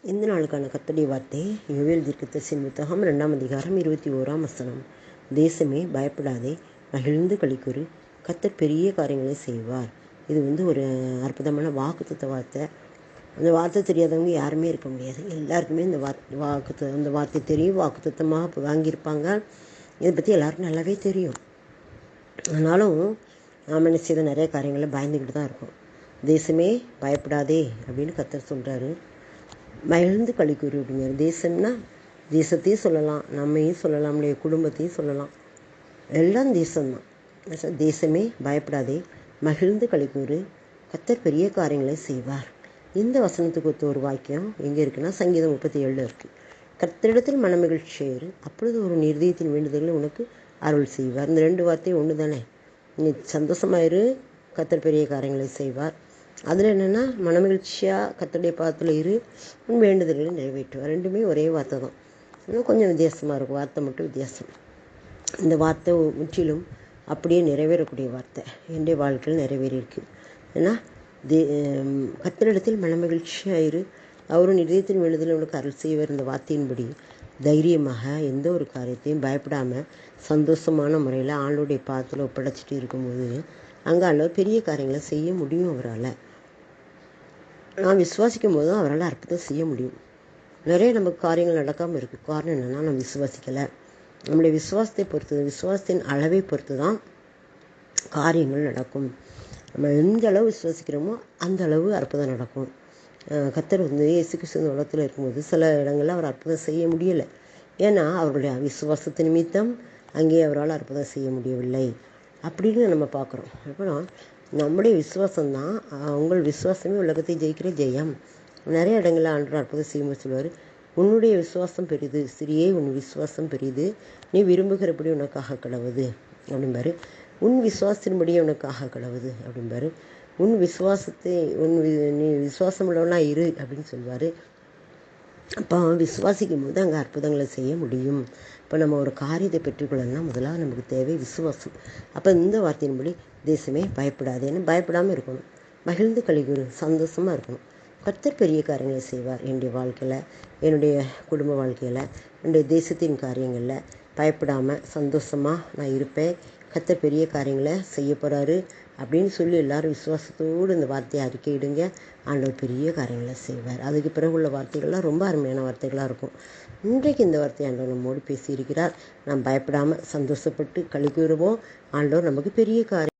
இந்த நாளுக்கான கர்த்தருடைய வார்த்தை யோவேல் தீர்க்கதரிசியின் புத்தகம் 2ஆம் அதிகாரம் 21ஆம் வசனம். தேசமே பயப்படாதே, மகிழ்ந்து களிக்கூறு, கர்த்தர் பெரிய காரியங்களை செய்வார். இது ஒரு அற்புதமான வாக்குத்தத்த வார்த்தை. அந்த வார்த்தை தெரியாதவங்க யாருமே இருக்க முடியாது. எல்லாருக்குமே இந்த அந்த வார்த்தை தெரியும், வாக்குத்தத்தமாக வாங்கியிருப்பாங்க. இதை பற்றி எல்லாருக்கும் நல்லாவே தெரியும். ஆனாலும் நாம் என்ன செய்த நிறைய காரியங்களை பயந்துக்கிட்டு தான் இருக்கோம். தேசமே பயப்படாதே அப்படின்னு கர்த்தர் சொல்கிறாரு. மகிழ்ந்து களிக்கூறு அப்படிங்கிற தேசம்னா தேசத்தையும் சொல்லலாம், நம்மையும் சொல்லலாம், நம்முடைய குடும்பத்தையும் சொல்லலாம். எல்லாம் தேசம்தான். தேசமே பயப்படாதே, மகிழ்ந்து களிக்கூறு, கர்த்தர் பெரிய காரியங்களை செய்வார். இந்த வசனத்துக்கு ஒத்த ஒரு வாக்கியம் எங்கே இருக்குன்னா சங்கீதம் 37 இருக்குது. கர்த்தரிடத்தில் மனமகிழ்ச்சியாயிரு, அப்பொழுது ஒரு இருதயத்தின் வேண்டுதல்களை உனக்கு அருள் செய்வார். இந்த 2 வார்த்தை ஒன்று தானே. நீ சந்தோஷமாயிரு, கர்த்தர் பெரிய காரியங்களை செய்வார். அதில் என்னென்னா மனமகிழ்ச்சியாக கர்த்தருடைய பாதத்தில் இரு, உன் வேண்டுதல்களை நிறைவேற்றுவார். ரெண்டுமே ஒரே வார்த்தை தான். இன்னும் கொஞ்சம் வித்தியாசமாக இருக்கும், வார்த்தை மட்டும் வித்தியாசம். இந்த வார்த்தை முற்றிலும் அப்படியே நிறைவேறக்கூடிய வார்த்தை என்னுடைய வாழ்க்கையில் நிறைவேறியிருக்கு. ஏன்னா கர்த்தரிடத்தில் மனமகிழ்ச்சியாக இரு, அவரும் இதயத்தின் வேண்டுதலை உனக்கு அருள் செய்வார். இந்த வார்த்தையின்படி தைரியமாக எந்த ஒரு காரியத்தையும் பயப்படாமல் சந்தோஷமான முறையில் ஆண்டோடைய பாதத்தில் ஒப்படைச்சிட்டு இருக்கும்போது அங்கே ஆண்டவர் பெரிய காரியங்களை செய்ய முடியும். அவரால் நான் விசுவாசிக்கும் போது தான் அவரால் அற்புதம் செய்ய முடியும். நிறைய நமக்கு காரியங்கள் நடக்காமல் இருக்குது. காரணம் என்னென்னா நம்ம விசுவாசிக்கலை. நம்முடைய விசுவாசத்தை பொறுத்து, விசுவாசத்தின் அளவை பொறுத்து தான் காரியங்கள் நடக்கும். நம்ம எந்த அளவு விசுவாசிக்கிறோமோ அந்த அளவு அற்புதம் நடக்கும். கர்த்தர் இயேசு கிறிஸ்து இந்த உலகத்தில் இருக்கும்போது சில இடங்களில் அவர் அற்புதம் செய்ய முடியலை. ஏன்னா அவருடைய விசுவாசத்து நிமித்தம் அங்கே அவரால் அற்புதம் செய்ய முடியவில்லை அப்படின்னு நம்ம பார்க்குறோம். அப்புறம் நம்முடைய விசுவாசம்தான், உங்கள் விசுவாசமே உலகத்தை ஜெயிக்கிற ஜெயம். நிறைய இடங்களில் ஆண்டவர் அற்புதம் செய்யும்போது சொல்லுவார், உன்னுடைய விசுவாசம் பெரிது சிறியே, உன் விசுவாசம் பெரிது, நீ விரும்புகிறபடி உனக்காக கடவுது அப்படிம்பாரு. உன் விசுவாசத்தின்படியே உனக்காக கடவுது அப்படிம்பாரு. உன் விசுவாசத்தை நீ விசுவாசம் உள்ளவனா இரு அப்படின்னு சொல்லுவார். அப்போ விசுவாசிக்கும் போது அங்கே அற்புதங்களை செய்ய முடியும். இப்போ நம்ம ஒரு காரியத்தை பெற்றுக்கொள்ளணும்னா முதலாக நமக்கு தேவை விசுவாசம். அப்போ இந்த வார்த்தையின்படி தேசமே பயப்படாதேன்னு பயப்படாமல் இருக்கணும். மகிழ்ந்து களிக்கூறு, சந்தோஷமாக இருக்கணும். கர்த்தர் பெரிய காரியங்களை செய்வார். என்னுடைய வாழ்க்கையில், என்னுடைய குடும்ப வாழ்க்கையில், என்னுடைய தேசத்தின் காரியங்களில் பயப்படாமல் சந்தோஷமாக நான் இருப்பேன். கர்த்தர் பெரிய காரியங்களை செய்ய போகிறாரு அப்படின்னு சொல்லி எல்லாரும் விசுவாசத்தோடு இந்த வார்த்தையை அறிக்கையிடுங்க. ஆண்டவர் பெரிய காரியங்களை செய்வார். அதுக்கு பிறகு உள்ள வார்த்தைகள்லாம் ரொம்ப அருமையான வார்த்தைகளாக இருக்கும். இன்றைக்கு இந்த வார்த்தையை ஆண்டவர் நம்மோடு பேசியிருக்கிறார். நாம் பயப்படாமல் சந்தோஷப்பட்டு களி கூறுவோம். ஆண்டவர் நமக்கு பெரிய காரியம்